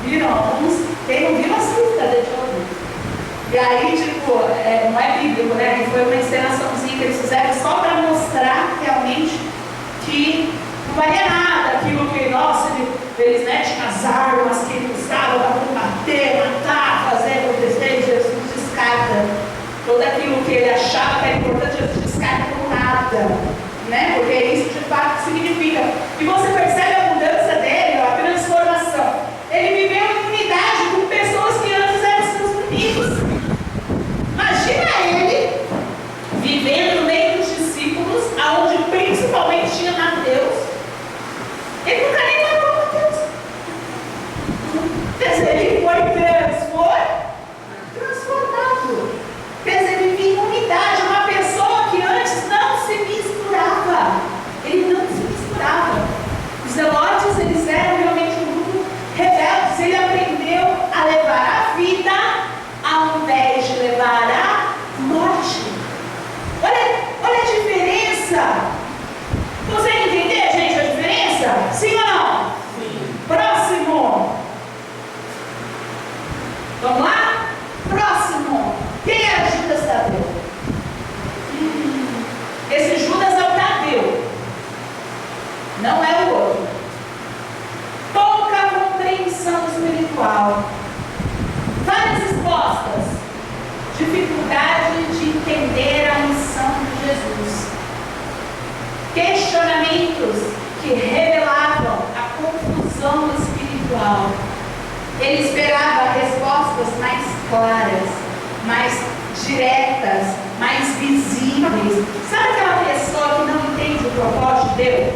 Viram alguns? Quem não viu, assista The Chosen. E aí, tipo, não é bíblico, né? Foi uma encenaçãozinha que eles fizeram só para mostrar realmente que não valia nada aquilo que, nossa, eles né, tinham as armas que ele usava para combater, matar, fazer acontecer. Jesus descarta tudo aquilo que ele achava que era importante, Jesus descarta por nada, né? Porque isso de fato significa. E você percebe a mudança dele, a transformação. Ele viveu em não é o outro. Pouca compreensão espiritual. Várias respostas. Dificuldade de entender a missão de Jesus. Questionamentos que revelavam a confusão espiritual. Ele esperava respostas mais claras, mais diretas, mais visíveis. Sabe aquela pessoa que não entende o propósito de Deus?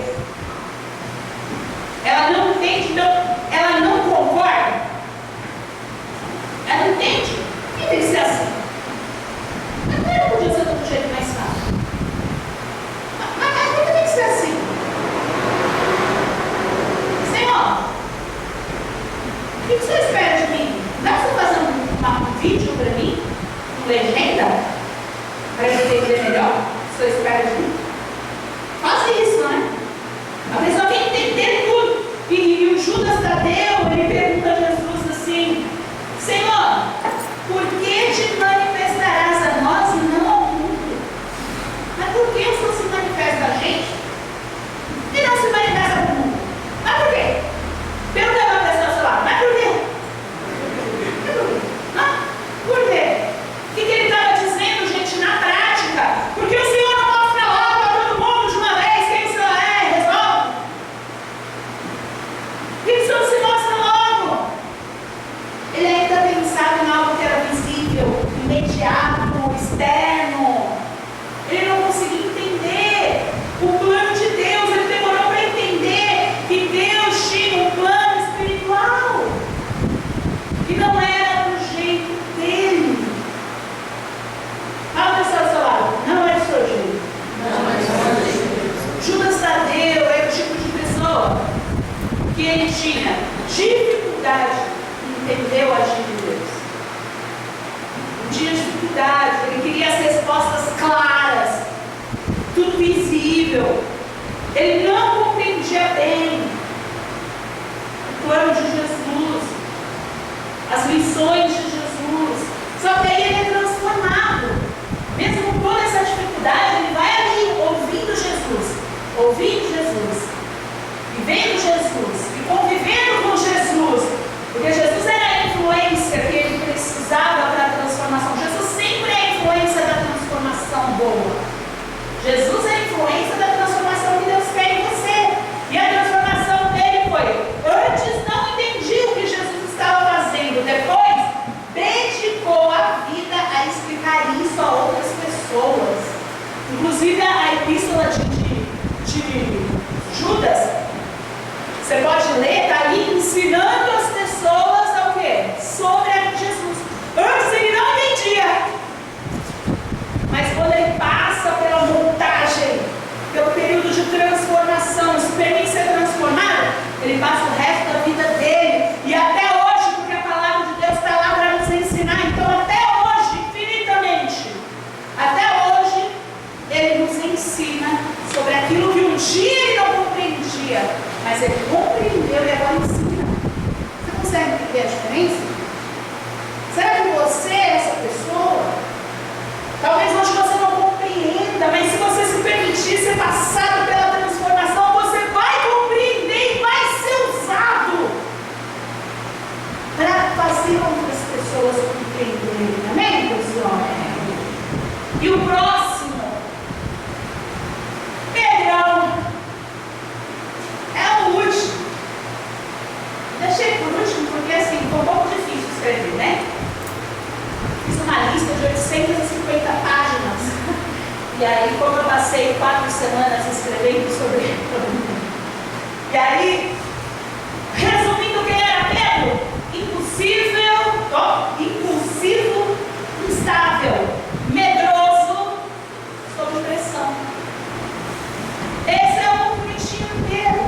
Ela não entende, então ela não concorda. Ela não entende. E tem que ser assim. Mas não podia ser de um jeito mais fácil. Mas tem que ser assim. Senhor, o que você espera de mim? Dá para você fazer um vídeo para mim? Legenda? Para eu entender melhor o que você espera de mim? Faça isso, né? A pessoa quer entender tudo. E o Judas Tadeu, ele pergunta a Jesus assim: Senhor, por que te manifestarás a nós e não ao mundo? Mas por que o Senhor se manifesta a gente e não se manifesta ao mundo? Mas por quê? Pergunta para a pessoa, sei lá, mas por quê? Por quê? O que ele estava dizendo, gente, na prática? Porque o Senhor não mostra logo para todo mundo de uma vez quem o Senhor é, resolve. E o Senhor se mostra logo. Ele ainda pensava em algo que era visível, imediato, externo. Ele não conseguia entender o plano de Deus. Ele demorou para entender que Deus tinha um plano espiritual. Que não era do jeito dele. Fala pessoal do seu lado, não é do seu jeito. Não é do seu jeito. Judas Tadeu era o tipo de pessoa que ele tinha dificuldade em entender o agir de Deus. Não tinha dificuldade, ele queria as respostas claras, tudo visível. Ele não compreendia bem o plano de Jesus, as missões de Jesus. Só que aí ele é transformado. Mesmo com toda essa dificuldade, ele vai ali ouvindo Jesus, vivendo Jesus e convivendo com Jesus. Porque Jesus era a influência que ele precisava para a transformação. Jesus sempre é a influência da transformação boa. Jesus é a influência da transformação que Deus quer em você. E a transformação dele foi: antes não entendia o que Jesus estava fazendo, depois dedicou a vida a explicar isso a outras pessoas. Inclusive a epístola de Judas, você pode ler, está ali ensinando as pessoas ao quê? Sobre a Jesus. Antes ele não entendia, mas quando ele passa pela montagem, pelo período de transformação, se permite ser transformado, ele passa o resto da vida dele, e até hoje, porque a palavra de Deus está lá para nos ensinar, então até hoje, infinitamente, até hoje, ele nos ensina sobre aquilo que um dia ele não compreendia, mas ele compreendeu e agora ensina. Você consegue entender a diferença? Será que você é essa pessoa? Talvez hoje você não compreenda, mas se você se permitir ser passado pela transformação, você vai compreender e vai ser usado para fazer outras pessoas compreenderem. Amém, pessoal? E o próximo, Pedrão, é o último. Deixei por último porque assim, foi um pouco difícil escrever, né? Fiz uma lista de 850 páginas. E aí, como eu passei 4 semanas escrevendo sobre ele. E aí, resumindo quem era Pedro: impulsivo, instável, medroso, sob pressão. Esse é o bonitinho inteiro.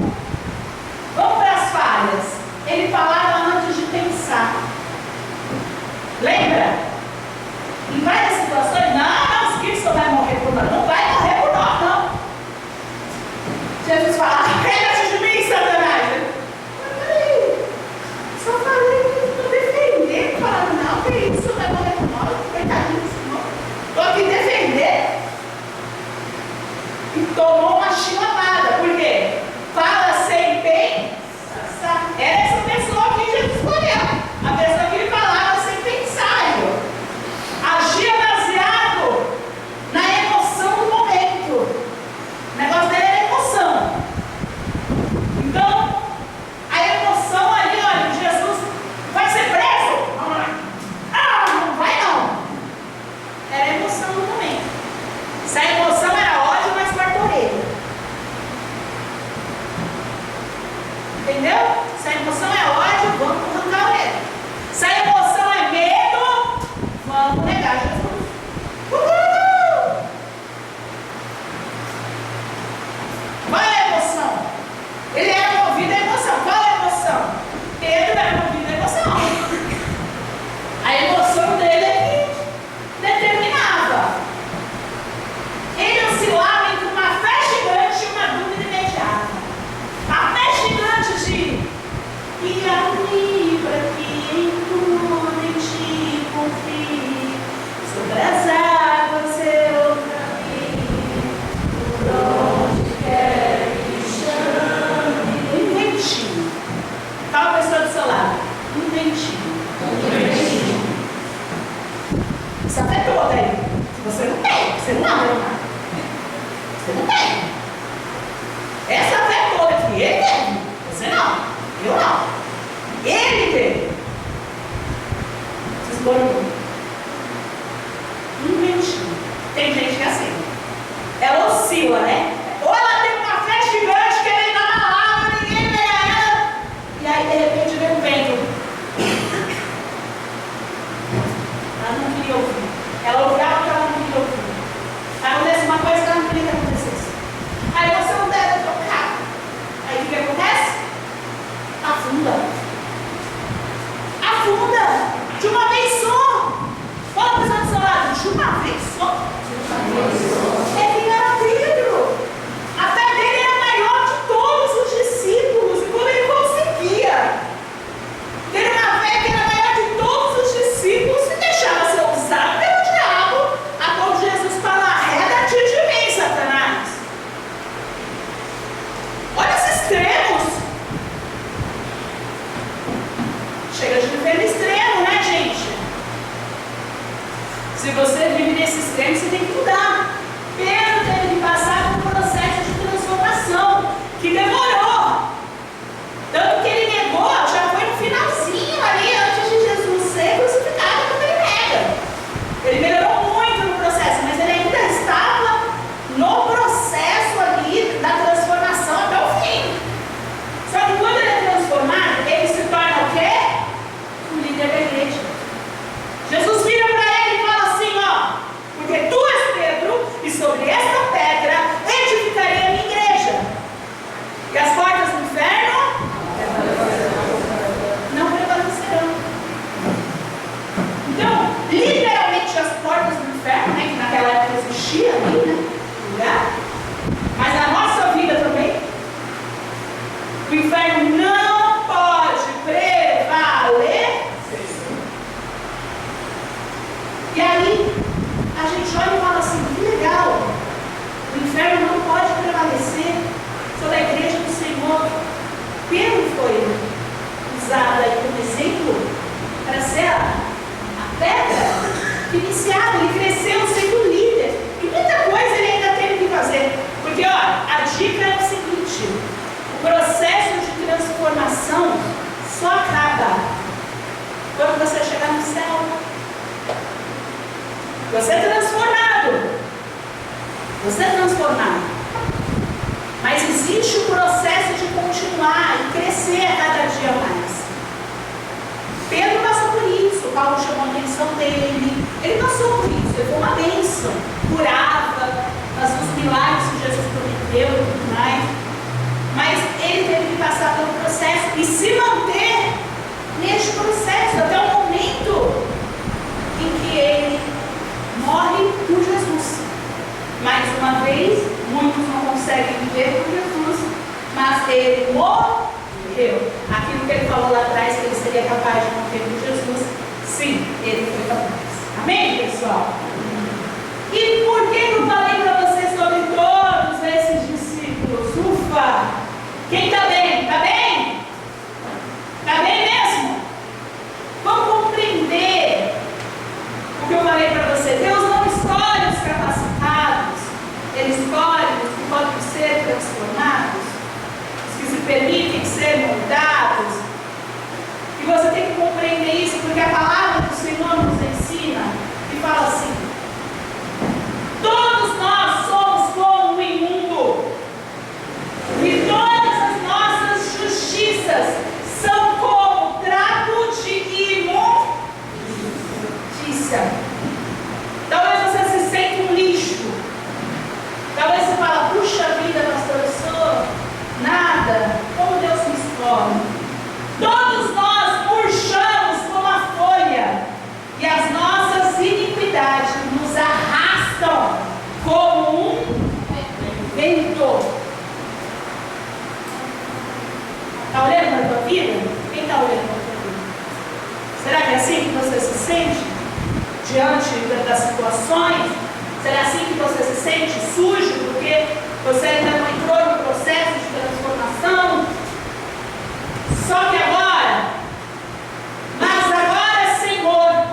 Vamos para as falhas. Ele falava antes de pensar. Lembra? Em várias situações, não, Cristo vai morrer por nós. Não vai morrer por nós, não. Jesus fala: arrega-te de mim, Satanás. Peraí, só falei, estou defendendo, falando, não, que isso vai morrer por nós, coitadinho do Senhor. Estou aqui defendendo. E tomou uma chilavada. Por quê? Fala a emoção é ódio, vamos arrancar a orelha. Se a emoção é medo, vamos negar Jesus. Qual é a emoção? Ele era movido à emoção. Qual é a emoção? Pedro era movido à emoção. A emoção dele é que determinava. Ele oscilava entre uma fé gigante e uma dúvida imediata. A fé gigante de e a livra que em tudo em ti confie, sobre as águas eu caminho, por onde quer que chame. Um ventinho. Fala a pessoa do seu lado. Um ventinho. Isso até toda aí. Você não tem. Você não ama. Você não tem. Essa fé toda aqui, ele tem. Você não. Eu não. Ele tem. Vocês foram um ventinho. Tem gente que é assim. Ela oscila, né? Ou ela tem uma fé gigante que ela ainda na palavra, ninguém vê ela. E aí, de repente, vem um vento. Ela não queria ouvir. Ela ouvia algo que ela não queria ouvir. Acontece uma coisa que ela não queria que acontecesse. Aí você não deve trocar. Aí o que acontece? Afunda. Afunda. De uma vez só. Fala a pessoa do seu lado. De uma vez só. Ele era Pedro. A fé dele era maior que todos os discípulos. E quando ele conseguia ter uma fé que era maior que todos os discípulos, se deixava ser usado pelo diabo, a ponto de Jesus falar: arreda-te de mim, Satanás. Olha esses extremos. Chega de viver no extremo, né, gente? Se você vive nesse extremo, você tem que mudar. Pedro teve que passar por um processo de transformação que demorou. Tanto que ele negou, já foi no finalzinho ali, antes de Jesus ser crucificado, quando ele nega. Ele melhorou muito no processo, mas ele ainda estava no processo ali da transformação até o fim. Só que quando ele é transformado, ele se torna o quê? O líder da igreja. Jesus vira para ele e fala assim, ó: porque tu és Pedro, e sobre esta pedra edificarei a minha igreja. E as portas do inferno não prevalecerão. Então, literalmente as portas do inferno, né, que naquela época existia ali, né, lugar, mas na nossa vida também, o inferno não pode prevalecer. E aí, a gente olha e fala assim: que legal, o inferno não pode prevalecer sobre a igreja do Senhor. Pedro foi usado aí como exemplo para ser a pedra que iniciava, ele cresceu sendo líder. E muita coisa ele ainda teve que fazer. Porque, ó, a dica é o seguinte: o processo de transformação só acaba quando você chegar no céu. Você é transformado. Você é transformado. Mas existe o processo de continuar e crescer a cada dia mais. Pedro passou por isso. Paulo chamou a atenção dele. Ele passou por isso. Ele foi uma bênção. Curava, fazia os milagres que Jesus prometeu e tudo mais. Mas ele teve que passar pelo processo e se manter neste processo até o momento em que ele morre por Jesus. Mais uma vez, muitos não conseguem viver por Jesus, mas ele morreu. Aquilo que ele falou lá atrás, que ele seria capaz de morrer por Jesus, sim, ele foi capaz. Amém, pessoal? E por que eu falei para vocês sobre todos esses discípulos? Ufa! Quem está bem? Está bem? Está bem mesmo? Vamos compreender o que eu falei para você. Deus não escolhe os capacitados, Ele escolhe os que podem ser transformados, os que se permitem ser moldados. E você tem que compreender isso, porque a palavra do Senhor nos ensina e fala assim: todos nós somos como o imundo, e todas as nossas justiças são Está olhando para a tua vida? Quem está olhando para a tua vida? Será que é assim que você se sente diante das situações? Será assim que você se sente sujo porque você ainda não entrou no processo de transformação? Só que agora, mas agora, Senhor,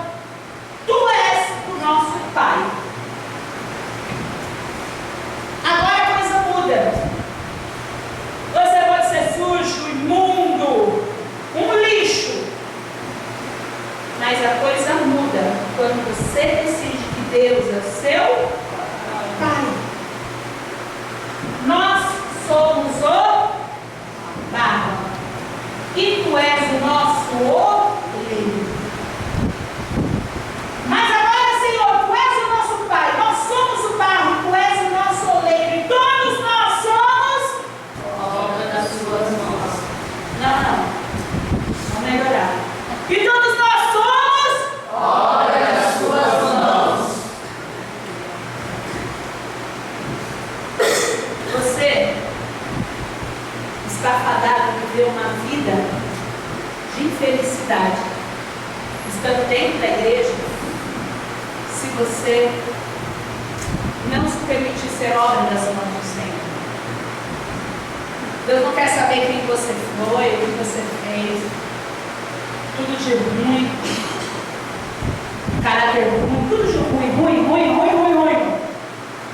Tu és o nosso Pai. Agora a coisa muda. Você pode ser sujo, imundo, um lixo, mas a coisa muda quando você decide que Deus é o seu Pai. Nós somos o barro e Tu és o nosso oleiro. Mas agora, Senhor, Tu és o nosso Pai, nós somos o barro, Tu és o nosso oleiro, e todos nós somos obra das Suas mãos. Não. Vamos melhorar. E todos nós somos obra das Suas mãos. Você está fadado a viver uma vida de infelicidade, estando dentro da igreja, se você não se permitir ser obra das mãos do Senhor. Deus não quer saber quem você foi, o que você fez, tudo de ruim, caráter ruim, tudo de ruim.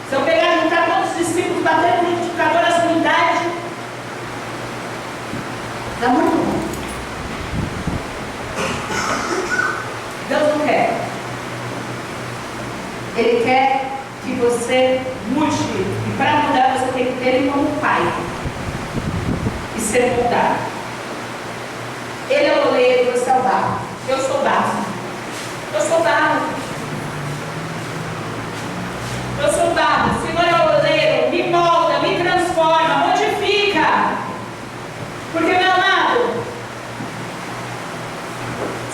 Se eu pegar e juntar todos os discípulos, bater no multiplicador das unidades, dá muito ruim. Deus não quer. Ele quer que você mude. E para mudar você tem que ter Ele como Pai. E ser mudado. Ele é o oleiro, você é o barro. Eu sou barro. Eu sou barro. Eu sou barro. O Senhor é o oleiro. Me molda, me transforma, modifica. Porque, meu amado,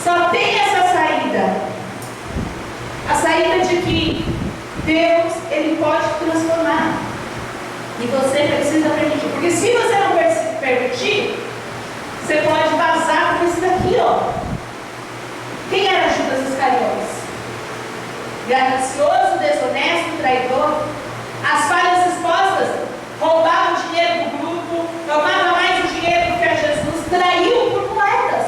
só tem essa saída. A saída de que Deus, Ele pode transformar. E você precisa permitir. Porque se você não permitir, você pode vazar com isso daqui, ó. Quem era Judas Iscariotes? Ganancioso, desonesto, traidor. As falhas expostas, roubava o dinheiro do grupo, tomava mais o dinheiro do que a Jesus, traiu por moedas.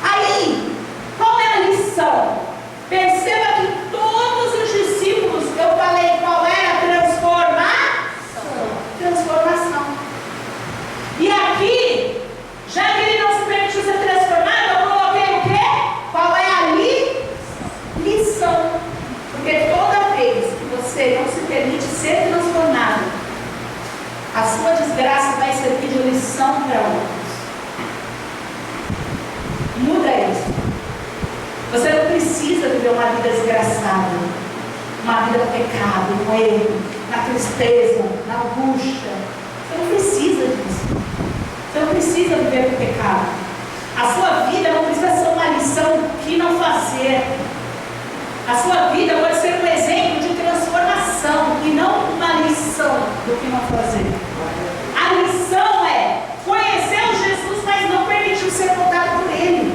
Aí, qual é a lição? Perceba que todos os discípulos, eu falei qual era a transformação. E aqui, já que ele não se permitiu ser transformado, eu coloquei o quê? Qual é a lição? Porque toda vez que você não se permite ser transformado, a sua desgraça vai servir de lição para outros. Muda isso. Você não precisa viver uma vida desgraçada, uma vida no pecado, no erro, na tristeza, na angústia. Você não precisa disso. Você não precisa viver no pecado. A sua vida não precisa ser uma lição do que não fazer. A sua vida pode ser um exemplo de transformação e não uma lição do que não fazer. A lição é conhecer o Jesus, mas não permitiu ser moldado por Ele.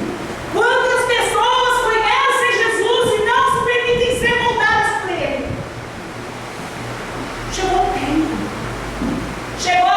Quantas pessoas conhecem Jesus e não se permitem ser moldadas por Ele? Chegou o tempo. Chegou